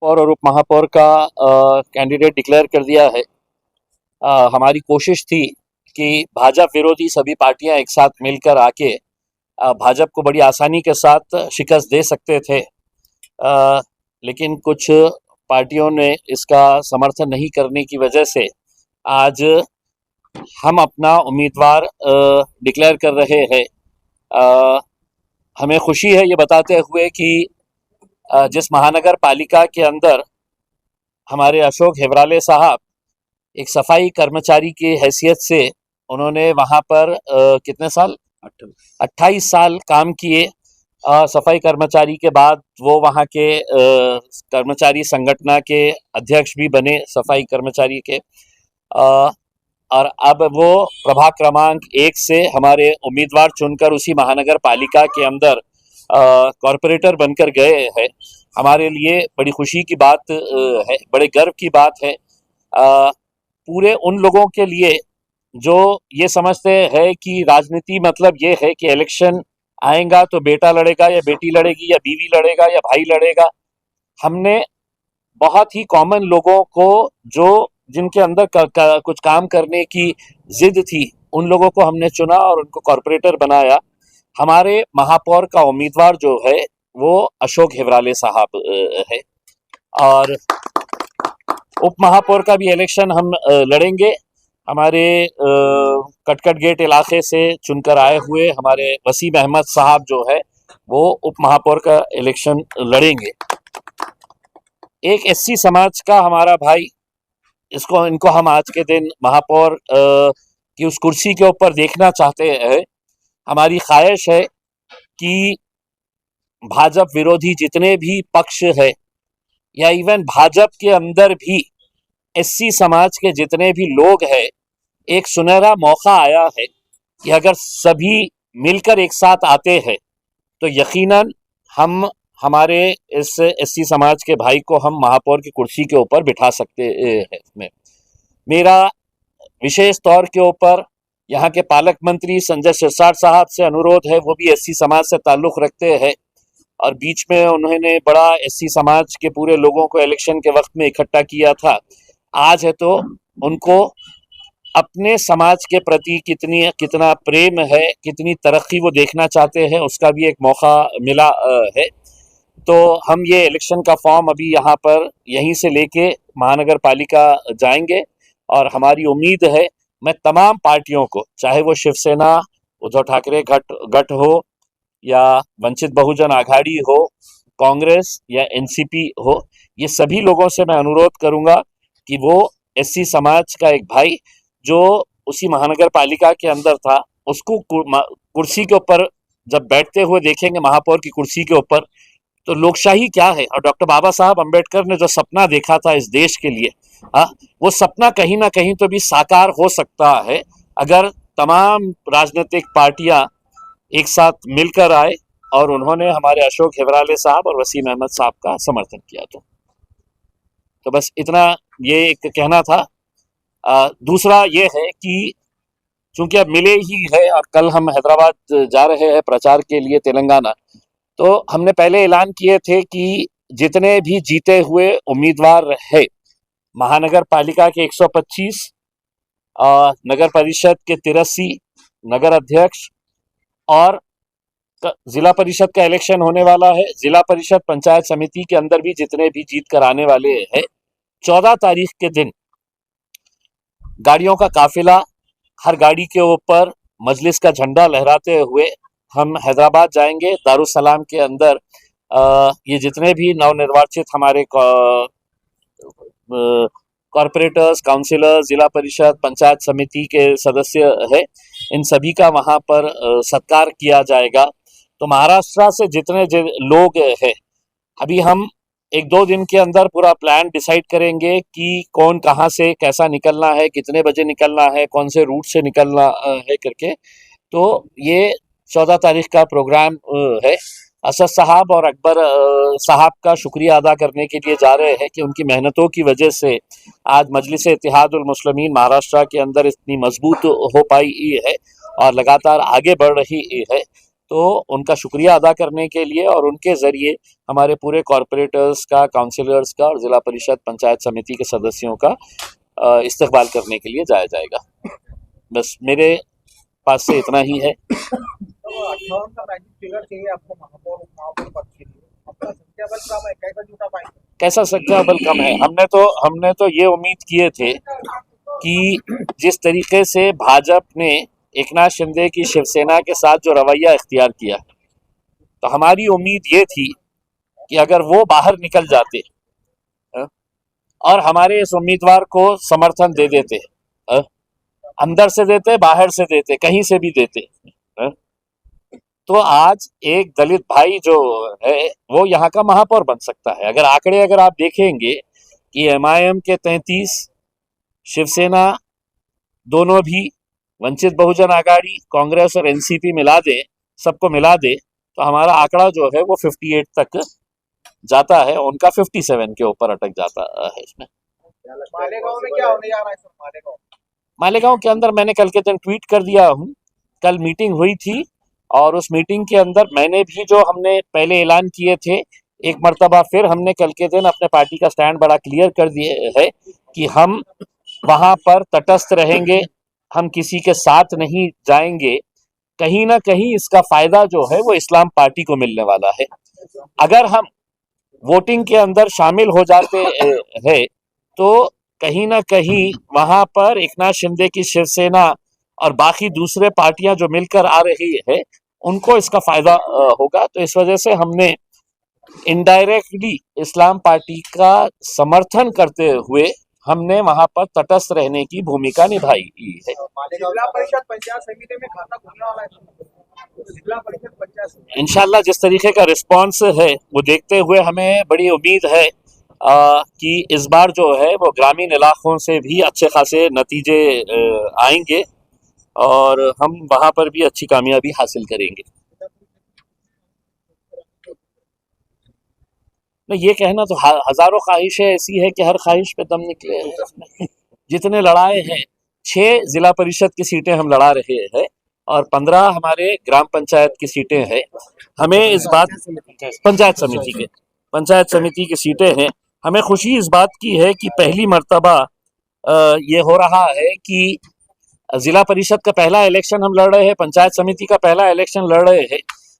महापौर और उप महापौर का कैंडिडेट डिक्लेयर कर दिया है। हमारी कोशिश थी कि भाजपा विरोधी सभी पार्टियां एक साथ मिलकर आके भाजपा को बड़ी आसानी के साथ शिकस्त दे सकते थे, लेकिन कुछ पार्टियों ने इसका समर्थन नहीं करने की वजह से आज हम अपना उम्मीदवार डिक्लेयर कर रहे हैं। हमें खुशी है ये बताते हुए कि जिस महानगर पालिका के अंदर हमारे अशोक हेवराले साहब एक सफाई कर्मचारी की हैसियत से उन्होंने वहाँ पर कितने साल 28 साल काम किए। सफाई कर्मचारी के बाद वो वहाँ के कर्मचारी संगठन के अध्यक्ष भी बने सफाई कर्मचारी के, और अब वो प्रभाग क्रमांक 1 से हमारे उम्मीदवार चुनकर उसी महानगर पालिका के अंदर कॉरपोरेटर बनकर गए हैं। हमारे लिए बड़ी खुशी की बात है, बड़े गर्व की बात है पूरे उन लोगों के लिए जो ये समझते हैं कि राजनीति मतलब ये है कि इलेक्शन आएगा तो बेटा लड़ेगा या बेटी लड़ेगी या बीवी लड़ेगा या भाई लड़ेगा। हमने बहुत ही कॉमन लोगों को जो जिनके अंदर कुछ काम करने की जिद थी, उन लोगों को हमने चुना और उनको कॉरपोरेटर बनाया। हमारे महापौर का उम्मीदवार जो है वो अशोक हेवराले साहब है, और उप महापौर का भी इलेक्शन हम लड़ेंगे। हमारे कटकट गेट इलाके से चुनकर आए हुए हमारे वसीम अहमद साहब जो है वो उप महापौर का इलेक्शन लड़ेंगे। एक एससी समाज का हमारा भाई, इनको हम आज के दिन महापौर की उस कुर्सी के ऊपर देखना चाहते हैं। हमारी ख्वाहिश है कि भाजपा विरोधी जितने भी पक्ष है या इवन भाजपा के अंदर भी एससी समाज के जितने भी लोग हैं, एक सुनहरा मौका आया है कि अगर सभी मिलकर एक साथ आते हैं तो यकीनन हम हमारे इस एससी समाज के भाई को हम महापौर की कुर्सी के ऊपर बिठा सकते हैं। मेरा विशेष तौर के ऊपर यहाँ के पालक मंत्री संजय सिरसाट साहब से अनुरोध है, वो भी एससी समाज से ताल्लुक़ रखते हैं और बीच में उन्होंने बड़ा एससी समाज के पूरे लोगों को इलेक्शन के वक्त में इकट्ठा किया था। आज है तो उनको अपने समाज के प्रति कितना प्रेम है, कितनी तरक्की वो देखना चाहते हैं, उसका भी एक मौका मिला है। तो हम ये इलेक्शन का फॉर्म अभी यहाँ पर यहीं से लेके महानगर पालिका जाएंगे और हमारी उम्मीद है मैं तमाम पार्टियों को, चाहे वो शिवसेना, उद्धव ठाकरे गठ हो या वंचित बहुजन आघाड़ी हो, कांग्रेस या एनसीपी हो, ये सभी लोगों से मैं अनुरोध करूंगा कि वो एससी समाज का एक भाई जो उसी महानगर पालिका के अंदर था, उसको कुर्सी के ऊपर जब बैठते हुए देखेंगे महापौर की कुर्सी के ऊपर, तो लोकशाही क्या है और डॉक्टर बाबा साहब अम्बेडकर ने जो सपना देखा था इस देश के लिए, वो सपना कहीं ना कहीं तो भी साकार हो सकता है अगर तमाम राजनीतिक पार्टियां एक साथ मिलकर आए और उन्होंने हमारे अशोक हेवराले साहब और वसीम अहमद साहब का समर्थन किया। तो बस इतना ये एक कहना था। दूसरा ये है कि चूंकि अब मिले ही है और कल हम हैदराबाद जा रहे हैं प्रचार के लिए तेलंगाना, तो हमने पहले ऐलान किए थे कि जितने भी जीते हुए उम्मीदवार है, महानगर पालिका के 125, नगर परिषद के 83, नगर अध्यक्ष और जिला परिषद का इलेक्शन होने वाला है, जिला परिषद पंचायत समिति के अंदर भी जितने भी जीत कर आने वाले हैं, 14 तारीख के दिन गाड़ियों का काफिला, हर गाड़ी के ऊपर मजलिस का झंडा लहराते हुए हम हैदराबाद जाएंगे। दारुसलाम के अंदर ये जितने भी नवनिर्वाचित हमारे कॉरपोरेटर्स, काउंसिलर, जिला परिषद, पंचायत समिति के सदस्य है, इन सभी का वहां पर सत्कार किया जाएगा। तो महाराष्ट्र से जितने लोग हैं, अभी हम 1-2 दिन के अंदर पूरा प्लान डिसाइड करेंगे कि कौन कहाँ से कैसा निकलना है, कितने बजे निकलना है, कौन से रूट से निकलना है करके। तो ये 14 तारीख का प्रोग्राम है। असद साहब और अकबर साहब का शुक्रिया अदा करने के लिए जा रहे हैं कि उनकी मेहनतों की वजह से आज मजलिस इत्तेहादुल मुस्लिमीन महाराष्ट्र के अंदर इतनी मजबूत हो पाई है और लगातार आगे बढ़ रही है। तो उनका शुक्रिया अदा करने के लिए और उनके ज़रिए हमारे पूरे कॉरपोरेटर्स का, काउंसिलर्स का और ज़िला परिषद पंचायत समिति के सदस्यों का इस्तकबाल करने के लिए जाया जाएगा। बस मेरे पास से इतना ही है। तो 58 का मैजिक फिगर चाहिए आपको महापौर पद के लिए। आपका संख्याबल कम है, कैसा जुटा पाएंगे? कैसा संख्याबल कम है? हमने तो ये उम्मीद किए थे कि जिस तरीके से भाजपा ने एकनाथ शिंदे की शिवसेना के साथ जो रवैया इख्तियार किया, तो हमारी उम्मीद ये थी कि अगर वो बाहर निकल जाते और हमारे इस उम्मीदवार को समर्थन दे देते, अंदर से देते, बाहर से देते, कहीं से भी देते, तो आज एक दलित भाई जो है वो यहाँ का महापौर बन सकता है। अगर आप देखेंगे कि एमआईएम के 33, शिवसेना दोनों भी, वंचित बहुजन आघाड़ी, कांग्रेस और एनसीपी मिला दे, सबको मिला दे, तो हमारा आंकड़ा जो है वो 58 तक जाता है, उनका 57 के ऊपर अटक जाता है। इसमें मालेगांव में क्या होने जा रहा है सर? मालेगांव के अंदर मैंने कल के दिन ट्वीट कर दिया हूँ। कल मीटिंग हुई थी और उस मीटिंग के अंदर मैंने भी जो हमने पहले ऐलान किए थे, एक मर्तबा फिर हमने कल के दिन अपने पार्टी का स्टैंड बड़ा क्लियर कर दिए है कि हम वहां पर तटस्थ रहेंगे, हम किसी के साथ नहीं जाएंगे। कहीं ना कहीं इसका फायदा जो है वो इस्लाम पार्टी को मिलने वाला है। अगर हम वोटिंग के अंदर शामिल हो जाते हैं तो कहीं ना कहीं वहां पर एकनाथ शिंदे की शिवसेना और बाकी दूसरे पार्टियां जो मिलकर आ रही है उनको इसका फायदा होगा। तो इस वजह से हमने इनडायरेक्टली इस्लाम पार्टी का समर्थन करते हुए हमने वहां पर तटस्थ रहने की भूमिका निभाई है। जिला परिषद पंचायत समिति में खाता खुलने वाला है। जिला परिषद पंचायत समिति इंशाल्लाह जिस तरीके का रिस्पांस है वो देखते हुए हमें बड़ी उम्मीद है कि इस बार जो है वो ग्रामीण इलाकों से भी अच्छे खासे नतीजे आएंगे और हम वहां पर भी अच्छी कामयाबी हासिल करेंगे। ये कहना तो हजारों ख्वाहिशें ऐसी है कि हर ख्वाहिश पे दम निकले। जितने लड़ाए हैं, 6 जिला परिषद की सीटें हम लड़ा रहे हैं और 15 हमारे ग्राम पंचायत की सीटें हैं। हमें इस बात पंचायत समिति की सीटें हैं। हमें खुशी इस बात की है कि पहली मर्तबा ये हो रहा है कि जिला परिषद का पहला इलेक्शन हम लड़ रहे हैं, पंचायत समिति का पहला इलेक्शन लड़ रहे हैं,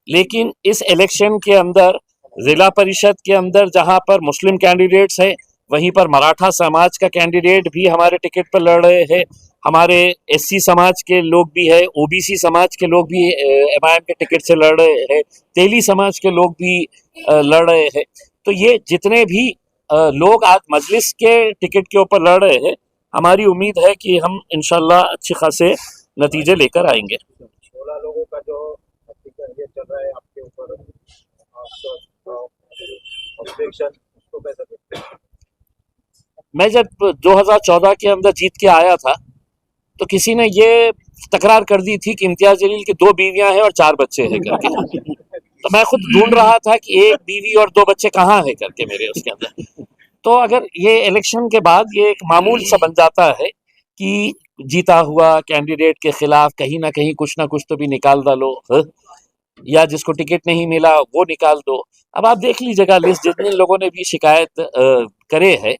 लेकिन इस इलेक्शन के अंदर जिला परिषद के अंदर जहां पर मुस्लिम कैंडिडेट्स हैं, वहीं पर मराठा समाज का कैंडिडेट भी हमारे टिकट पर लड़ रहे हैं, हमारे एससी समाज के लोग भी है, ओबीसी समाज के लोग भी एमआईएम के टिकट से लड़ रहे हैं, तेली समाज के लोग भी लड़ रहे हैं। तो ये जितने भी लोग आज मजलिस के टिकट के ऊपर लड़ रहे हैं, हमारी उम्मीद है कि हम इंशाल्लाह अच्छे खासे नतीजे लेकर आएंगे। 16 लोगों का जो ये चल रहा है आपके ऊपर, उसको कैसे देखते हैं? मैं जब 2014 के अंदर जीत के आया था तो किसी ने ये तकरार कर दी थी कि इम्तियाज जलील की 2 बीवियां हैं और 4 बच्चे हैं करके। तो मैं खुद ढूंढ रहा था कि 1 बीवी और 2 बच्चे कहाँ हैं करके मेरे उसके अंदर। तो अगर ये इलेक्शन के बाद ये एक मामूल सा बन जाता है कि जीता हुआ कैंडिडेट के खिलाफ कहीं ना कहीं कुछ ना कुछ तो भी निकाल डालो, या जिसको टिकट नहीं मिला वो निकाल दो। अब आप देख लीजिएगा लिस्ट, जितने लोगों ने भी शिकायत करे है।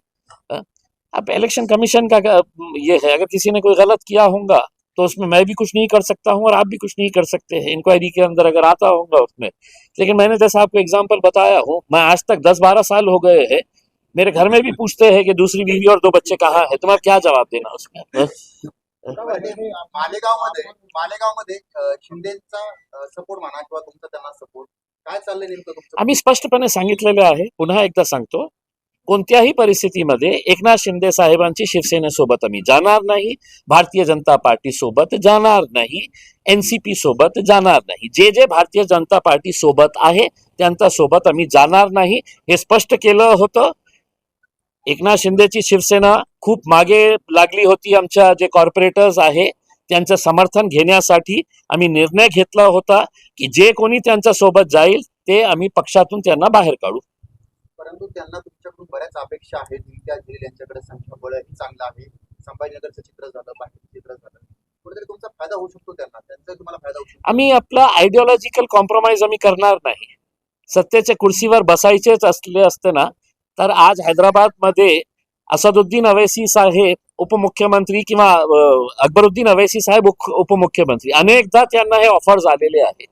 अब इलेक्शन कमीशन का ये है, अगर किसी ने कोई गलत किया होगा तो उसमें मैं भी कुछ नहीं कर सकता हूँ और आप भी कुछ नहीं कर सकते हैं। इंक्वायरी के अंदर अगर आता होगा उसमें, लेकिन मैंने जैसा आपको एग्जाम्पल बताया हूँ, मैं आज तक 10-12 साल हो गए हैं, मेरे घर में भी पूछते हैं कि दूसरी बीवी और 2 बच्चे कहाँ हैं, तुम्हारा क्या जवाब देना उसमें। मालेगावमध्ये शिंदेचा सपोर्ट म्हणा किंवा तुमचा त्यांना सपोर्ट काय चाललंय नेमकं तुमचं? आम्ही स्पष्टपणे सांगितलेले आहे, पुन्हा एकदा सांगतो, कोणत्याही परिस्थितीमध्ये एकनाथ शिंदे साहेबांची शिवसेनेसोबत आम्ही जाणार नाही, भारतीय जनता पार्टी सोबत जाणार नाही, एनसीपी सोबत जाणार नाही। जे जे भारतीय जनता पार्टी सोबत आहे त्यांच्या सोबत आम्ही जाणार नाही, हे स्पष्ट केलं होतं। एकनाथ शिंदेची शिवसेना खूप मागे लागली होती, आमच्या जे कॉर्पोरेटर्स आहे त्यांचं समर्थन घेण्यासाठी आम्ही निर्णय घेतला होता की जे कोणी त्यांच्या सोबत जाईल ते आम्ही पक्षातून त्यांना बाहेर काढू। परंतु त्यांना तुमच्याकडून बऱ्याच अपेक्षा आहेत। इम्तियाज जलील यांच्याकडे संख्याबळ चांगलं आहे, संभाजीनगरचं चित्र झालं, बाकीचं चित्र झालं, कुठेतरी तुमचा फायदा होऊ शकतो त्यांना, त्यांचा तुम्हाला फायदा होऊ शकतो. आम्ही आपला आयडिओलॉजिकल कॉम्प्रोमाइज आम्ही करणार नाही. सत्तेच्या कुर्सीवर बसायचेच असले असते ना तर आज हैदराबादमध्ये असदुद्दीन अवैसी साहेब उपमुख्यमंत्री किंवा अकबरुद्दीन अवैसी साहेब उपमुख्यमंत्री अनेकदा त्यांना हे ऑफर झालेले आहे.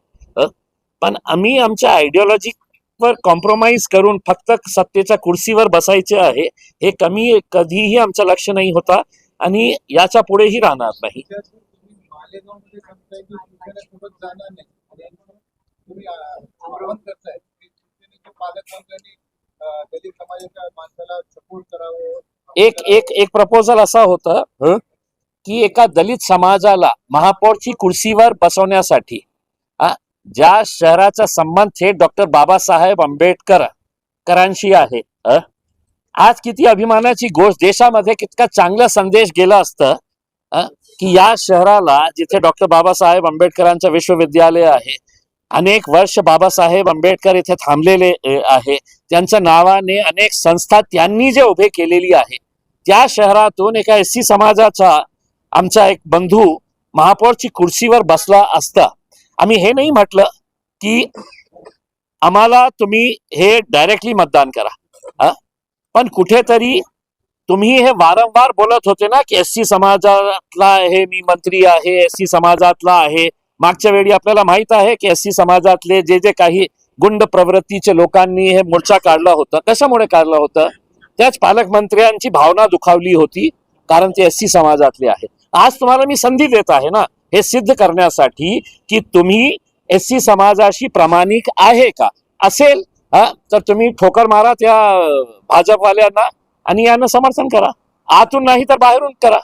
पण आम्ही आमच्या आयडिओलॉजीवर कॉम्प्रोमाइज करून फक्त सत्तेच्या कुर्सीवर बसायचे आहे हे कधीही आमचं लक्ष नाही होता आणि याच्या पुढेही राहणार नाही. मालेगावमध्ये सांगताय की शिवसेनेसोबत जाणार नाही आणि तुम्ही आवाहन करताय की शिवसेनेच्या पालकमंत्र्यांनी दलित समाजाच्या माणसाला सपोर्ट करावं. एक एक एक प्रपोजल असा होता की एका दलित समाजाला महापौरची कुर्सीवर बसवण्यासाठी ज्या शहराचा संबंध थेट डॉक्टर बाबासाहेब आंबेडकरांशी आहे, आज किती अभिमानाची गोष्ट, देशामध्ये कितका चांगला संदेश गेला असतं की या शहराला जिथे डॉक्टर बाबासाहेब आंबेडकरांचं विश्वविद्यालय आहे, अनेक वर्ष बाबासाहेब आंबेडकर इथे थांबलेले आहे, त्यांच्या नावाने अनेक संस्था त्यांनी जे उभे केलेली आहे, त्या शहरातून एका एससी समाजाचा आमचा एक बंधू महापौरची कुर्सीवर बसला असता. आम्ही हे नाही म्हटलं की आम्हाला तुम्ही हे डायरेक्टली मतदान करा, पण कुठेतरी तुम्ही हे वारंवार बोलत होते ना की एससी समाजातला हे मी मंत्री आहे, एससी समाजातला आहे. मागच्या वेळी आपल्याला माहित आहे की एससी समाजातले जे काही गुंड प्रवृत्तीचे लोकांनी हे मोर्चा काढला होता, कशामुळे काढला होता? त्याच पालकमंत्र्यांची भावना दुखावली होती, कारण ते एससी समाजातले आहे. आज तुम्हाला मी संधी देत आहे ना हे सिद्ध करण्यासाठी की तुम्ही एससी समाजाशी प्रामाणिक आहे का. असेल तर तुम्ही ठोकर मारा त्या भाजपवाल्यांना आणि यांना समर्थन करा, आतून नाही तर बाहेरून करा.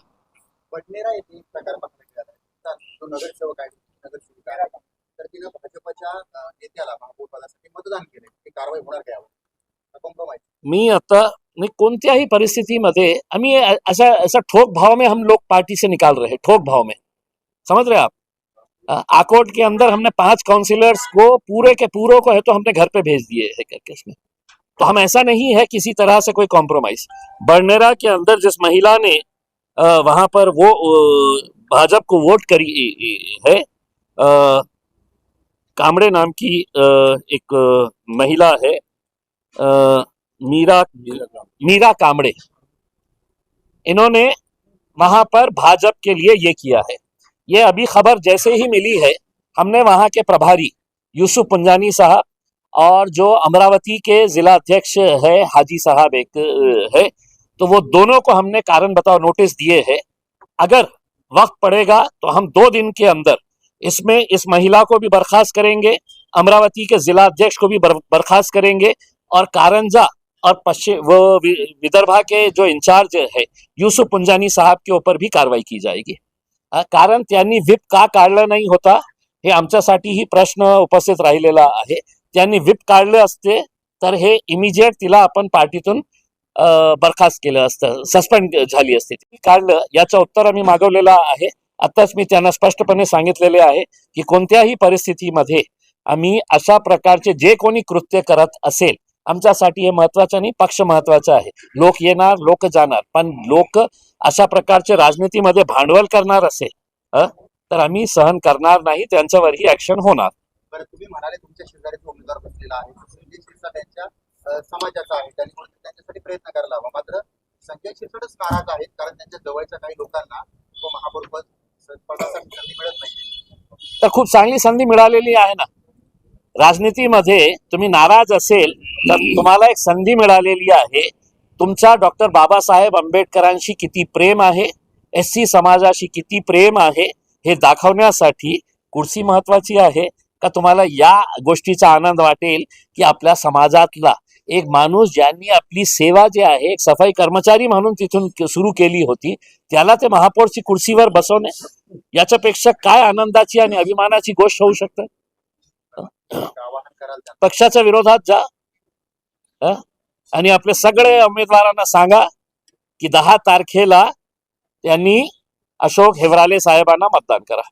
बडनेरा येथे प्रकार बघण्यात आला आहे. जो नगरसेवक आहे, नगरसेविका आहे, तर तिनं भाजपच्या नेत्याला महापौरपदासाठी मतदान केले. ही कारवाई होणार काय? कॉम्प्रोमाइज मी आता कोणत्याही परिस्थितीमध्ये आम्ही ऐसा ठोक भाव में हम लोग पार्टी से निकाल रहे, ठोक भाव में, समझ रहे आप? आकोट के अंदर हमने 5 काउंसिलर्स को पूरे के पूरों को है तो हमने घर पे भेज दिए है करके इसमें. तो हम ऐसा नहीं है किसी तरह से कोई कॉम्प्रोमाइज. बरनेरा के अंदर जिस महिला ने वहां पर वो भाजपा को वोट करी है, कामड़े नाम की एक महिला है, मीरा कामड़े, इन्होंने वहां पर भाजपा के लिए ये किया है. ये अभी खबर जैसे ही मिली है, हमने वहां के प्रभारी यूसुफ पुंजानी साहब और जो अमरावती के जिला अध्यक्ष है हाजी साहब एक है, तो वो दोनों को हमने कारण बताओ नोटिस दिए हैं. अगर वक्त पड़ेगा तो हम 2 दिन के अंदर इसमें इस महिला को भी बर्खास्त करेंगे, अमरावती के जिला अध्यक्ष को भी बर्खास्त करेंगे और कारंजा और पश्चिम वो विदर्भा के जो इंचार्ज है यूसुफ पुंजानी साहब के ऊपर भी कार्रवाई की जाएगी. कारण त्यांनी व्हिप का काढलं नाही होता हे आमच्यासाठीही प्रश्न उपस्थित राहिलेला आहे. त्यांनी व्हिप काढले असते तर हे इमिजिएट तिला आपण पार्टीतून बरखास्त केलं असतं, सस्पेंड झाली असते. काढलं याचं उत्तर आम्ही मागवलेलं आहे. आताच मी त्यांना स्पष्टपणे सांगितलेले आहे की कोणत्याही परिस्थितीमध्ये आम्ही अशा प्रकारचे जे कोणी कृत्य करत असेल, आमच्यासाठी हे महत्वाचं नाही, पक्ष महत्वाचा आहे. लोक येणार, लोक जाणार, पण लोक अशा प्रकारचे राजनीतीमध्ये भांडवल करणार असेल तर आम्ही सहन करणार नाही, त्यांच्यावरही ऍक्शन होणार. बरं, तुम्ही म्हणाले तुमच्या शेजारी उमेदवार बसलेला आहे, संजय शिरसाट त्यांच्या समाजाचा आहे, त्यांनी त्यांच्यासाठी प्रयत्न करायला हवा. मात्र संजय शिरसाटच नाराज आहेत कारण त्यांच्या जवळच्या काही लोकांना तो महापौर पदासाठी संधी मिळत नाही. तर खूप चांगली संधी मिळालेली आहे ना. राजनीतीमध्ये तुम्ही नाराज असेल तर तुम्हाला एक संधी मिळालेली आहे. तुमचा डॉक्टर बाबासाहेब आंबेडकरांशी किती प्रेम आहे, एससी समाजाशी किती प्रेम आहे हे दाखवण्यासाठी कुर्सी महत्वाची आहे का तुम्हाला या गोष्टीचा आनंद वाटेल की आपल्या समाजातला एक माणूस ज्यांनी आपली सेवा जे आहे एक सफाई कर्मचारी म्हणून तिथून सुरू केली होती, त्याला ते महापौरची कुर्सीवर बसवणे याच्यापेक्षा काय आनंदाची आणि अभिमानाची गोष्ट होऊ शकते? पक्षाच्या विरोधात जा आणि आपल्या सगळे उमेदवारांना सांगा की 10 तारखेला त्यांनी अशोक हेवराले साहेबांना मतदान करा.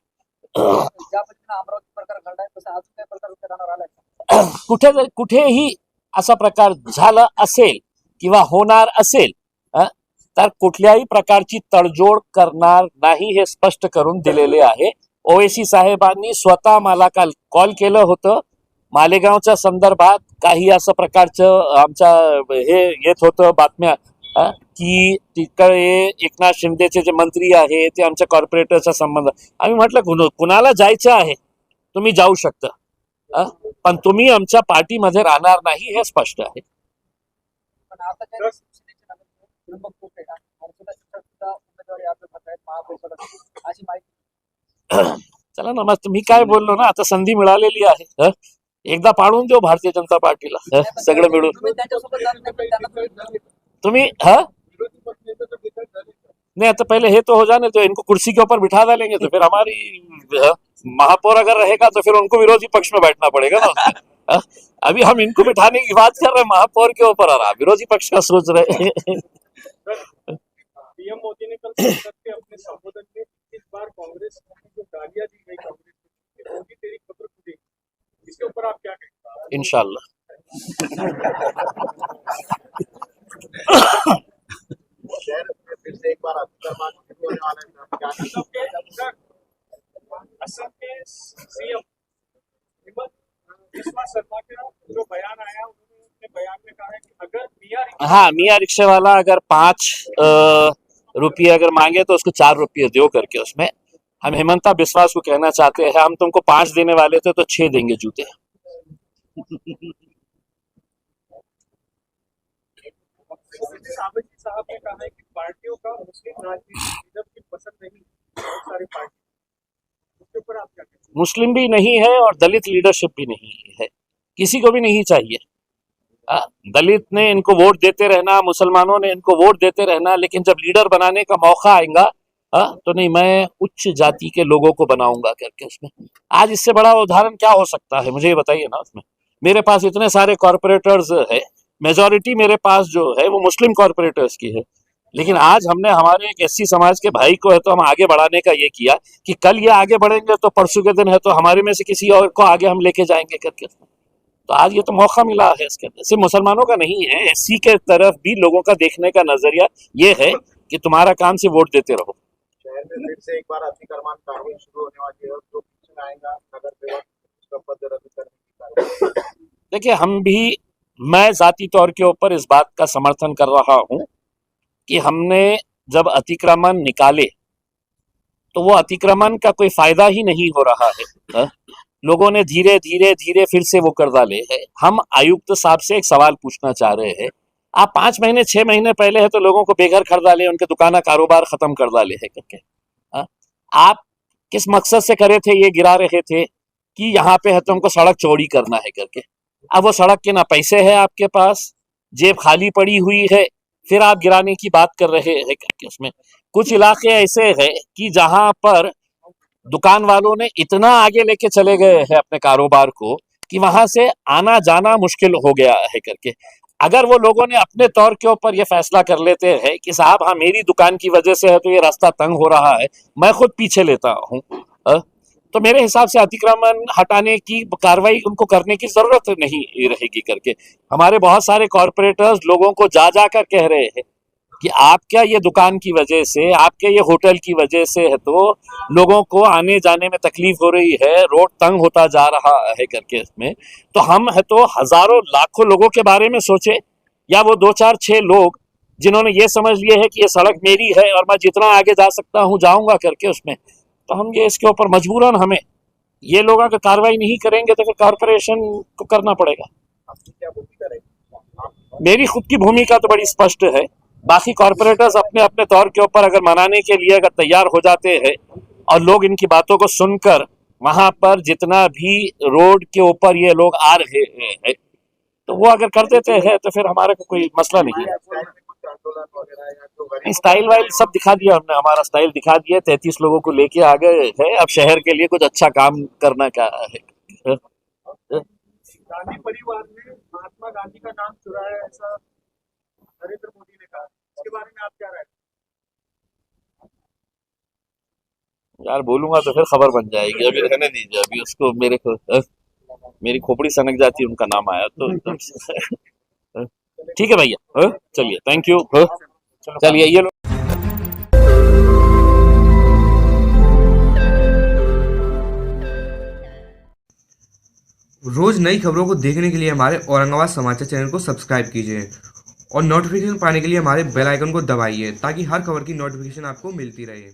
कुठेही असा प्रकार झाला असेल किंवा होणार असेल तर कुठल्याही प्रकारची तडजोड करणार नाही हे स्पष्ट करून दिलेले आहे. ओवेसी साहेबांनी स्वतः मला काल कॉल केलं होतं. मालेगावच्या संदर्भात काही असं प्रकारचं आमच्या हे येत होतं बातम्या की तिकडे एकनाथ शिंदेचे जे मंत्री आहे ते आमच्या कॉर्पोरेटरचा संबंध. आम्ही म्हटलं कुणाला जायचं आहे तुम्ही जाऊ शकता, पण तुम्ही आमच्या पार्टीमध्ये राहणार नाही हे स्पष्ट आहे. चला ना, मग मी काय बोललो ना, आता संधी मिळालेली आहे. एकदा पाडून देऊ भारतीय जनता पार्टीला सगळं मिळून. तुम्ही नहीं तो पहले है तो हो जाने तो इनको कुर्सी के ऊपर बिठा डालेंगे तो फिर हमारी महापौर अगर रहेगा तो फिर उनको विरोधी पक्ष में बैठना पड़ेगा ना. अभी हम इनको बिठाने की बात कर रहे हैं महापौर के ऊपर, आ रहा विरोधी पक्ष का सोच रहे हैं. पीएम मोदी ने कल संसद के अपने संबोधन में इस बार कांग्रेस को जो गालियां दी गई कांग्रेस को, होगी तेरी खबर खुदेगी, इसके ऊपर आप क्या कहेंगे? इंशाल्लाह. शहर में फिर से एक बार अतिक्रमण शुरू होने वाला है, क्या कहेंगे? असम के सीएम हिमंत बिस्वा शर्मा का जो बयान आया, उन्होंने अपने बयान में कहा है कि अगर हाँ, मियाँ रिक्शे वाला अगर 5 रुपये अगर मांगे तो उसको 4 रुपये दो करके, उसमें हम हेमंता बिस्वास को कहना चाहते हैं हम तुमको 5 देने वाले थे तो 6 देंगे जूते. साबजी साहब ने कहा है कि पार्टियों का मुस्लिम राजनीति पसंद नहीं, बहुत सारी पार्टी, उसके ऊपर आप क्या कहेंगे? मुस्लिम भी नहीं है और दलित लीडरशिप भी नहीं है, किसी को भी नहीं चाहिए. दलित ने इनको वोट देते रहना, मुसलमानों ने इनको वोट देते रहना, लेकिन जब लीडर बनाने का मौका आएगा तो नहीं, मैं उच्च जाति के लोगों को बनाऊंगा करके. उसमें आज इससे बड़ा उदाहरण क्या हो सकता है, मुझे ये बताइए ना. उसमें मेरे पास इतने सारे कॉर्पोरेटर्स है, मेजॉरिटी मेरे पास जो है वो मुस्लिम कॉर्पोरेटर्स की है, लेकिन आज हमने हमारे एक एससी समाज के भाई को है तो हम आगे बढ़ाने का ये किया कि कल ये आगे बढ़ेंगे तो परसों के दिन है तो हमारे में से किसी और को आगे हम लेके जाएंगे करके. तो आज ये तो मौका मिला है इसके अंदर. सिर्फ मुसलमानों का नहीं है, एससी के तरफ भी लोगों का देखने का नजरिया ये है कि तुम्हारा काम से वोट देते रहो. शहर में फिर से एक बार अतिक्रमण कार्रवाई शुरू होने वाली है, जो पीछे में आएगा नगर सेवक उसका पद रद्द करने की कार्रवाई. देखिए, मैं जाती तौर के ऊपर इस बात का समर्थन कर रहा हूं कि हमने जब अतिक्रमण निकाले तो वो अतिक्रमण का कोई फायदा ही नहीं हो रहा है. लोगों ने धीरे धीरे धीरे फिर से वो कर डाले हैं. हम आयुक्त साहब से एक सवाल पूछना चाह रहे हैं, आप 5 महीने 6 महीने पहले है तो लोगों को बेघर कर डाले, उनके दुकाना कारोबार खत्म कर डाले है करके. आप किस मकसद से करे थे, ये गिरा रहे थे कि यहाँ पे है तो हमको सड़क चौड़ी करना है करके. अब वो सड़क के ना पैसे है आपके पास, जेब खाली पड़ी हुई है, फिर आप गिराने की बात कर रहे हैं करके. उसमें कुछ इलाके ऐसे हैं कि जहां पर दुकान वालों ने इतना आगे लेके चले गए हैं अपने कारोबार को कि वहां से आना जाना मुश्किल हो गया है करके. अगर वो लोगों ने अपने तौर के ऊपर ये फैसला कर लेते हैं कि साहब हाँ मेरी दुकान की वजह से है तो ये रास्ता तंग हो रहा है, मैं खुद पीछे लेता हूँ, तो मेरे हिसाब से अतिक्रमण हटाने की कार्रवाई उनको करने की जरूरत नहीं रहेगी करके. हमारे बहुत सारे कॉर्पोरेटर्स लोगों को जा कर कह रहे हैं कि आपका ये दुकान की वजह से, आपके ये होटल की वजह से है तो लोगों को आने जाने में तकलीफ हो रही है, रोड तंग होता जा रहा है करके. इसमें तो हम है तो हजारों लाखों लोगों के बारे में सोचे, या वो 2 4 6 लोग जिन्होंने ये समझ लिए है कि ये सड़क मेरी है और मैं जितना आगे जा सकता हूँ जाऊंगा करके. उसमें तो हम ये इसके ऊपर मजबूरन हमें ये लोग अगर कार्रवाई नहीं करेंगे तो फिर कॉर्पोरेशन को करना पड़ेगा. आपकी क्या भूमिका रहेगी? मेरी खुद की भूमिका तो बड़ी स्पष्ट है. बाकी कॉर्पोरेटर्स अपने अपने तौर के ऊपर अगर मनाने के लिए अगर तैयार हो जाते हैं और लोग इनकी बातों को सुनकर वहां पर जितना भी रोड के ऊपर ये लोग आ रहे हैं तो वो अगर कर देते हैं तो फिर हमारे को कोई मसला नहीं है. आंदोलन वगैरह या जो गरीब स्टाइल वाइल सब दिखा दिया हमने, हमारा स्टाइल दिखा दिया. 33 लोगों को लेके आ गए हैं. अब शहर के लिए कुछ अच्छा काम करना क्या है. गांधी परिवार ने महात्मा गांधी का नाम चुराया, ऐसा नरेंद्र मोदी ने कहा, इसके बारे में आप क्या राय? यार बोलूंगा तो फिर खबर बन जाएगी, अभी रहने दीजिए. अभी उसको मेरी खोपड़ी सनक जाती, उनका नाम आया तो ठीक है भैया. चलिए, थैंक यू. चलिए ये लोग रोज नई खबरों को देखने के लिए हमारे औरंगाबाद समाचार चैनल को सब्सक्राइब कीजिए और नोटिफिकेशन पाने के लिए हमारे बेल आइकन को दबाइए ताकि हर खबर की नोटिफिकेशन आपको मिलती रहे।